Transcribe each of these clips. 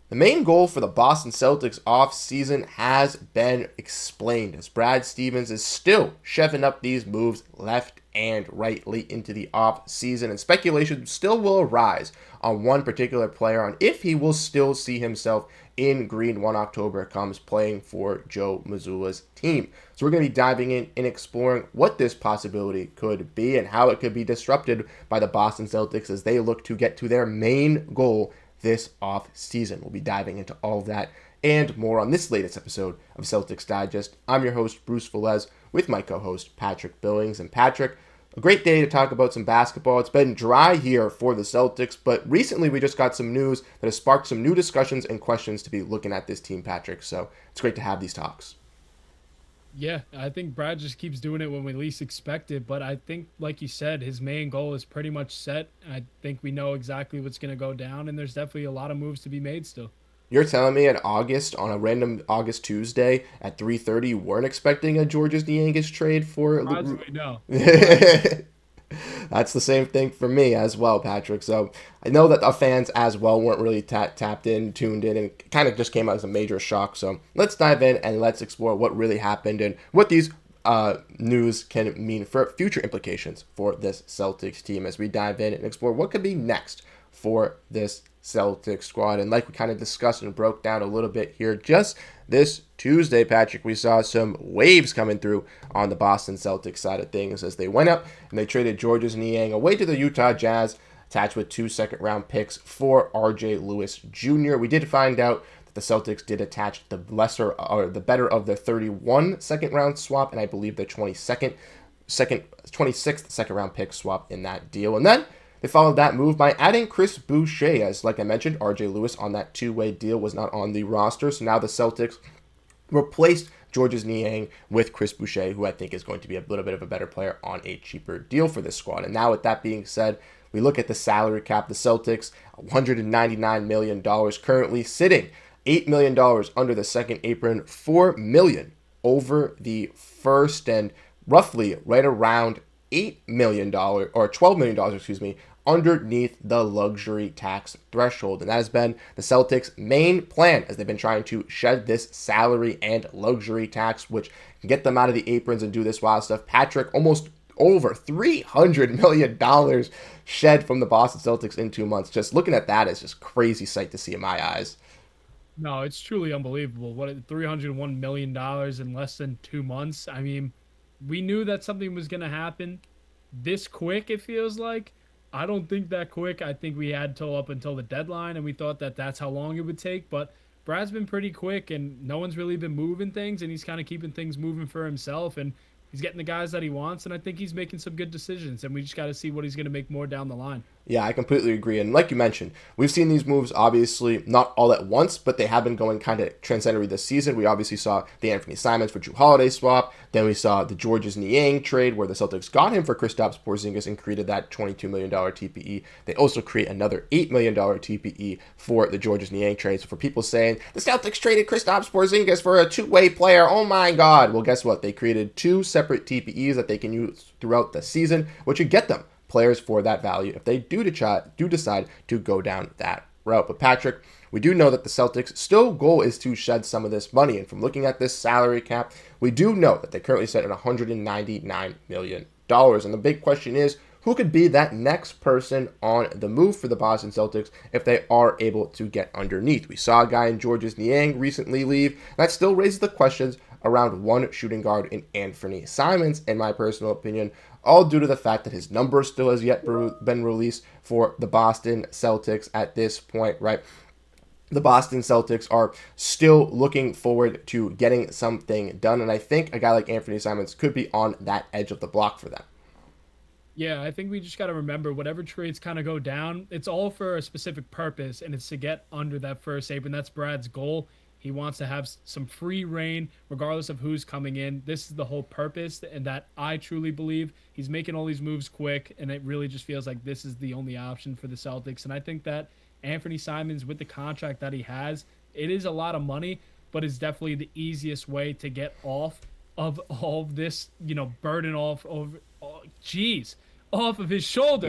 The main goal for the Boston Celtics offseason has been explained as Brad Stevens is still chefing up these moves left and right late into the offseason, and speculation still will arise on one particular player on if he will still see himself in green when October comes playing for Joe Mazzulla's team. So we're going to be diving in and exploring what this possibility could be and how it could be disrupted by the Boston Celtics as they look to get to their main goal this off season. We'll be diving into all of that and more on this latest episode of Celtics Digest. I'm your host, Bruce Velez, with my co-host, Patrick Billings. And Patrick, a great day to talk about some basketball. It's been dry here for the Celtics, but recently we just got some news that has sparked some new discussions and questions to be looking at this team, Patrick. So it's great to have these talks. Yeah, I think Brad just keeps doing it when we least expect it. But I think, like you said, his main goal is pretty much set. I think we know exactly what's going to go down, and there's definitely a lot of moves to be made still. You're telling me in August, on a random August Tuesday at 3:30, you weren't expecting a Georges Niang trade for... Surprisingly, no. Surprisingly. That's the same thing for me as well, Patrick. So I know that our fans as well weren't really tapped in, tuned in, and it kind of just came out as a major shock. So let's dive in and let's explore what really happened and what these news can mean for future implications for this Celtics team as we dive in and explore what could be next for this Celtics squad. And like we kind of discussed and broke down a little bit here, just this Tuesday, Patrick, we saw some waves coming through on the Boston Celtics side of things as they went up and they traded Georges Niang away to the Utah Jazz, attached with 2 second-round picks for R.J. Lewis Jr. We did find out that the Celtics did attach the lesser or the better of their 31 second-round swap and I believe the 26th second-round pick swap in that deal. And then they followed that move by adding Chris Boucher, as, like I mentioned, R.J. Lewis on that two-way deal was not on the roster. So now the Celtics replaced Georges Niang with Chris Boucher, who I think is going to be a little bit of a better player on a cheaper deal for this squad. And now with that being said, we look at the salary cap. The Celtics, $199 million currently sitting, $8 million under the second apron, $4 million over the first, and roughly right around $8 million or $12 million, excuse me, underneath the luxury tax threshold. And that has been the Celtics' main plan as they've been trying to shed this salary and luxury tax, which can get them out of the aprons and do this wild stuff. Patrick, almost over $300 million shed from the Boston Celtics in 2 months. Just looking at that is just crazy sight to see in my eyes. No, it's truly unbelievable. What, $301 million in less than 2 months? I mean, we knew that something was going to happen this quick, it feels like. I don't think that quick. I think we had till up until the deadline, and we thought that that's how long it would take. But Brad's been pretty quick, and no one's really been moving things, and he's kind of keeping things moving for himself. And he's getting the guys that he wants, and I think he's making some good decisions. And we just got to see what he's going to make more down the line. Yeah, I completely agree. And like you mentioned, we've seen these moves obviously not all at once, but they have been going kind of transcendently this season. We obviously saw the Anthony Simons for Jrue Holiday swap. Then we saw the Georges Niang trade where the Celtics got him for Kristaps Porziņģis and created that $22 million TPE. They also create another $8 million TPE for the Georges Niang trade. So for people saying, the Celtics traded Kristaps Porziņģis for a two-way player, oh my God. Well, guess what? They created 2 separate TPEs that they can use throughout the season, which would get them players for that value if they do decide to go down that route. But Patrick, we do know that the Celtics still goal is to shed some of this money. And from looking at this salary cap, we do know that they currently set at $199 million. And the big question is, who could be that next person on the move for the Boston Celtics if they are able to get underneath? We saw a guy in Georges Niang recently leave. That still raises the questions around one shooting guard in Anthony Simons, in my personal opinion, all due to the fact that his number still has yet been released for the Boston Celtics at this point, right? The Boston Celtics are still looking forward to getting something done, and I think a guy like Anthony Simons could be on that edge of the block for them. Yeah, I think we just got to remember whatever trades kind of go down, it's all for a specific purpose, and it's to get under that first apron. That's Brad's goal. He wants to have some free reign regardless of who's coming in. This is the whole purpose, and that I truly believe he's making all these moves quick, and it really just feels like this is the only option for the Celtics. And I think that Anthony Simons, with the contract that he has, it is a lot of money, but it's definitely the easiest way to get off of all of this, burden off off of his shoulder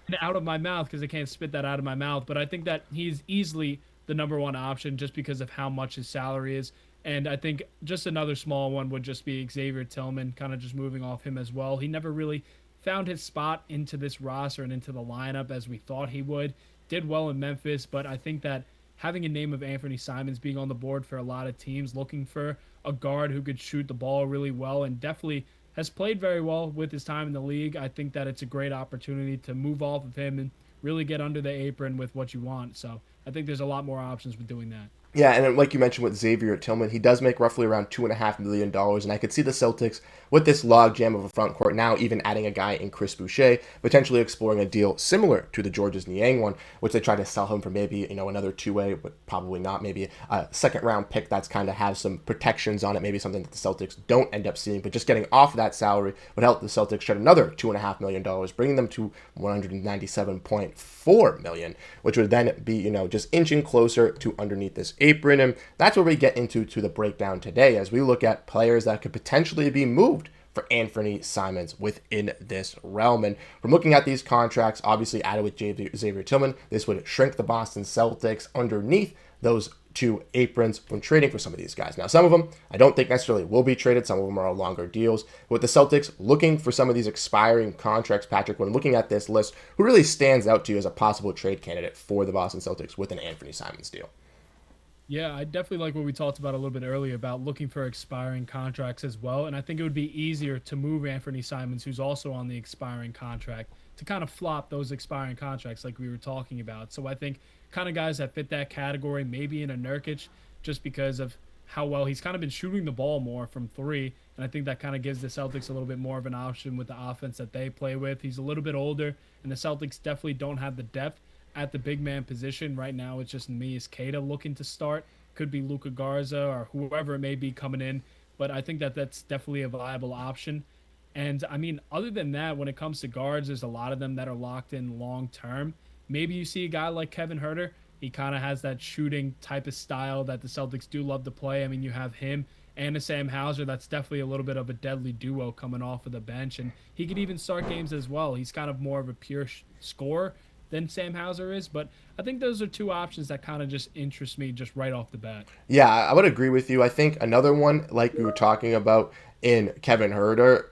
and out of my mouth because I can't spit that out of my mouth. But I think that he's easily the number one option just because of how much his salary is. And I think just another small one would just be Xavier Tillman, kind of just moving off him as well. He never really found his spot into this roster and into the lineup as we thought he would. Did well in Memphis, but I think that having a name of Anthony Simons being on the board for a lot of teams looking for a guard who could shoot the ball really well and definitely has played very well with his time in the league, I think that it's a great opportunity to move off of him and really get under the apron with what you want. So I think there's a lot more options with doing that. Yeah, and like you mentioned with Xavier Tillman, he does make roughly around $2.5 million, and I could see the Celtics with this logjam of a front court now even adding a guy in Chris Boucher, potentially exploring a deal similar to the Georges Niang one, which they tried to sell him for maybe, another two-way, but probably not, maybe a second-round pick that's kind of has some protections on it, maybe something that the Celtics don't end up seeing, but just getting off of that salary would help the Celtics shed another $2.5 million, bringing them to $197.4 million, which would then be, just inching closer to underneath this apron. And that's where we get into the breakdown today as we look at players that could potentially be moved for Anthony Simons within this realm. And from looking at these contracts, obviously added with Xavier Tillman, this would shrink the Boston Celtics underneath those two aprons when trading for some of these guys. Now, some of them I don't think necessarily will be traded. Some of them are longer deals. With the Celtics looking for some of these expiring contracts, Patrick, when looking at this list, who really stands out to you as a possible trade candidate for the Boston Celtics with an Anthony Simons deal? Yeah, I definitely like what we talked about a little bit earlier about looking for expiring contracts as well. And I think it would be easier to move Anthony Simons, who's also on the expiring contract, to kind of flop those expiring contracts like we were talking about. So I think kind of guys that fit that category, maybe in a Nurkic, just because of how well he's kind of been shooting the ball more from three. And I think that kind of gives the Celtics a little bit more of an option with the offense that they play with. He's a little bit older, and the Celtics definitely don't have the depth at the big man position. Right now, it's just Neemias Queta looking to start. Could be Luka Garza or whoever it may be coming in. But I think that that's definitely a viable option. And, I mean, other than that, when it comes to guards, there's a lot of them that are locked in long term. Maybe you see a guy like Kevin Huerter. He kind of has that shooting type of style that the Celtics do love to play. I mean, you have him and a Sam Hauser. That's definitely a little bit of a deadly duo coming off of the bench. And he could even start games as well. He's kind of more of a pure scorer than Sam Hauser is, but I think those are two options that kind of just interest me just right off the bat. Yeah, I would agree with you. I think another one, like we were talking about in Kevin Huerter,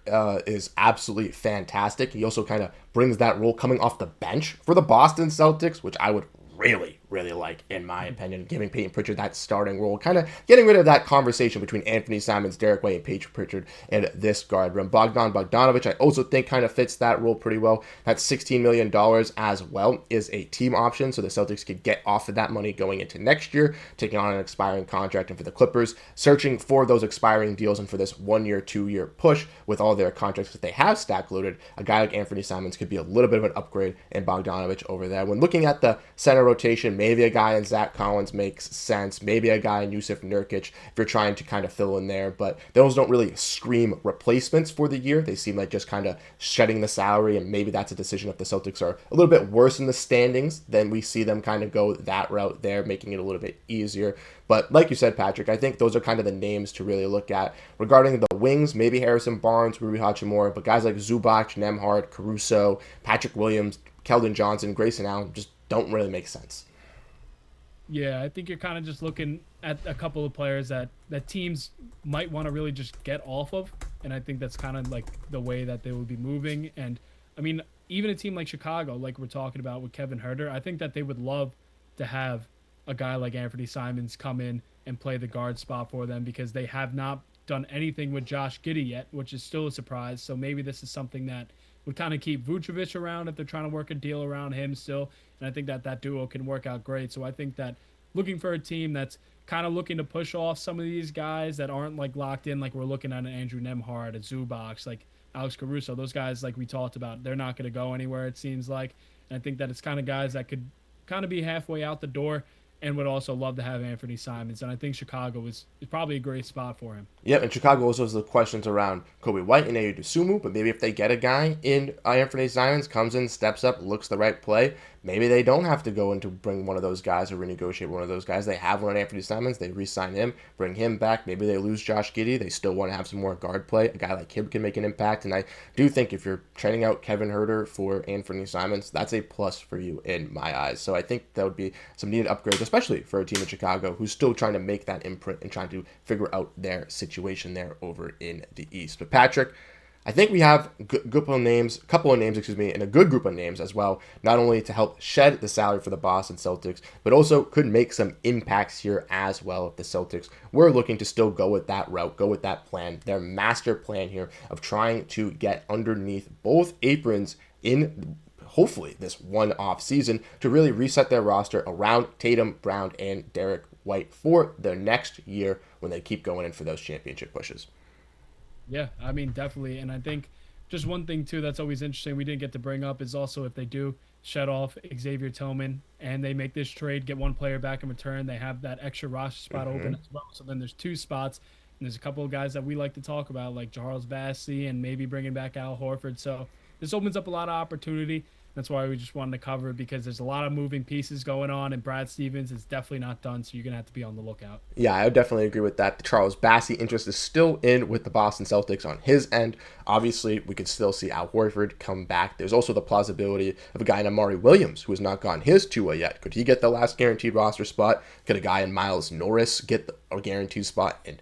is absolutely fantastic. He also kind of brings that role coming off the bench for the Boston Celtics, which I would really like, in my opinion, giving Peyton Pritchard that starting role, kind of getting rid of that conversation between Anthony Simons, Derrick White, and Peyton Pritchard in this guard room. Bogdanovic, I also think kind of fits that role pretty well. That $16 million as well is a team option, so the Celtics could get off of that money going into next year, taking on an expiring contract. And for the Clippers, searching for those expiring deals and for this 1 year, 2 year push with all their contracts that they have stack loaded, a guy like Anthony Simons could be a little bit of an upgrade in Bogdanovic over there. When looking at the center rotation, maybe a guy in Zach Collins makes sense. Maybe a guy in Jusuf Nurkic if you're trying to kind of fill in there. But those don't really scream replacements for the year. They seem like just kind of shedding the salary, and maybe that's a decision if the Celtics are a little bit worse in the standings, then we see them kind of go that route there, making it a little bit easier. But like you said, Patrick, I think those are kind of the names to really look at. Regarding the wings, maybe Harrison Barnes, Rui Hachimura, but guys like Zubac, Nembhard, Caruso, Patrick Williams, Keldon Johnson, Grayson Allen just don't really make sense. Yeah, I think you're kind of just looking at a couple of players that teams might want to really just get off of. And I think that's kind of like the way that they would be moving. And I mean, even a team like Chicago, like we're talking about with Kevin Huerter, I think that they would love to have a guy like Anthony Simons come in and play the guard spot for them, because they have not done anything with Josh Giddey yet, which is still a surprise. So maybe this is something that would kind of keep Vucevic around if they're trying to work a deal around him still. And I think that duo can work out great. So I think that looking for a team that's kind of looking to push off some of these guys that aren't like locked in, like we're looking at an Andrew Nembhard, a Zubac, like Alex Caruso, those guys like we talked about, they're not going to go anywhere, it seems like. And I think that it's kind of guys that could kind of be halfway out the door and would also love to have Anthony Simons. And I think Chicago is probably a great spot for him. Yep, and Chicago also has the questions around Kobe White and Ayo Dosunmu, but maybe if they get a guy in Anthony Simons, comes in, steps up, looks the right play, maybe they don't have to go in to bring one of those guys or renegotiate one of those guys. They have one on Anthony Simons. They re-sign him, bring him back. Maybe they lose Josh Giddey. They still want to have some more guard play. A guy like him can make an impact. And I do think if you're trading out Kevin Huerter for Anthony Simons, that's a plus for you in my eyes. So I think that would be some needed upgrades, especially for a team in Chicago who's still trying to make that imprint and trying to figure out their situation there over in the East. But Patrick, I think we have a couple of names, and a good group of names as well, not only to help shed the salary for the Boston Celtics, but also could make some impacts here as well if the Celtics were looking to still go with that route, go with that plan, their master plan here of trying to get underneath both aprons in hopefully this one off season to really reset their roster around Tatum, Brown, and Derrick White for their next year when they keep going in for those championship pushes. Yeah, I mean, definitely. And I think just one thing, too, that's always interesting we didn't get to bring up is also if they do shut off Xavier Tillman and they make this trade, get one player back in return, they have that extra roster spot open as well. So then there's two spots. And there's a couple of guys that we like to talk about, like Charles Bassey and maybe bringing back Al Horford. So this opens up a lot of opportunity. That's why we just wanted to cover it because there's a lot of moving pieces going on, and Brad Stevens is definitely not done, so you're going to have to be on the lookout. Yeah, I would definitely agree with that. The Charles Bassey interest is still in with the Boston Celtics on his end. Obviously, we could still see Al Horford come back. There's also the plausibility of a guy in Amari Williams who has not gotten his two-way yet. Could he get the last guaranteed roster spot? Could a guy in Miles Norris get a guaranteed spot and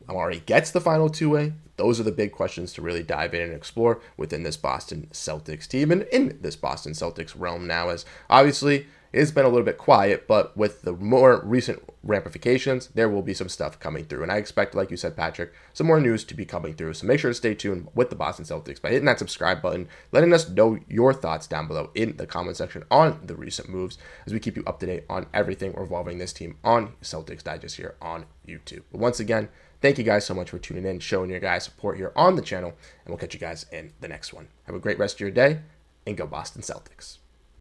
Amari gets the final two-way? Those are the big questions to really dive in and explore within this Boston Celtics team and in this Boston Celtics realm now, as obviously it's been a little bit quiet, but with the more recent ramifications, there will be some stuff coming through. And I expect, like you said, Patrick, some more news to be coming through. So make sure to stay tuned with the Boston Celtics by hitting that subscribe button, letting us know your thoughts down below in the comment section on the recent moves as we keep you up to date on everything revolving this team on Celtics Digest here on YouTube. But once again, thank you guys so much for tuning in, showing your guys support here on the channel, and we'll catch you guys in the next one. Have a great rest of your day, and go Boston Celtics.